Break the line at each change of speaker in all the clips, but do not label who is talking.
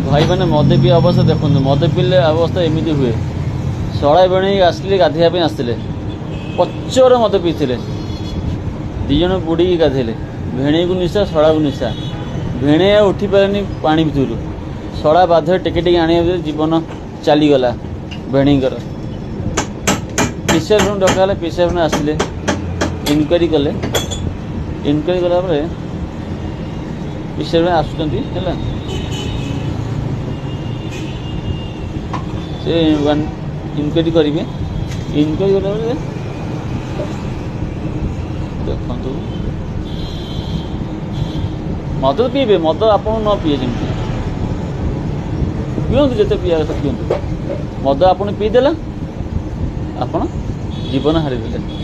भाई मैंने मद पी अवस्था देखो मद पीले अवस्था एमती हुए शड़ा बेणे आसले गाधोया आसते पचर मद पीते दिजन बुड़ी गाधेले भेणे को निशा शड़ा को निशा भेणे उठी पारे पानी भितर शड़ा बाध्य टेके टेके आने जीवन चलीगला भेणीकर पीसीआर डका पीसीआर आसिले इनक्वारी कले इनक्वारी कला पीसीआर आसुँच से इनक्वारी करेंगे इनक्वारी कला देखु मद तो पीबे मद आप न पीए जमी पिंतु जिते पीवा कथा पिंतु मद आप पीदेला आपण जीवन हारिदेले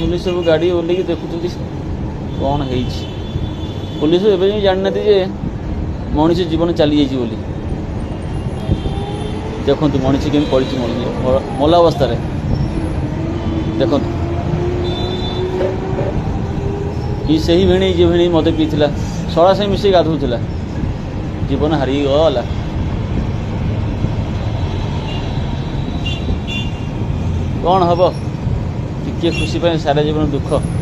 पुलिस सब गाड़ी ओल्ल देखुं कौन है पुलिस एवं जाना जे मनीष जीवन चली जाइए देखु मनीष केमी पड़ी मल अवस्था देखु कि सही भेणी जी भेणी मत पीला शड़ा से मिसे गाधौला जीवन हारी गला कौन हम टिके खुशी सारा जीवन दुख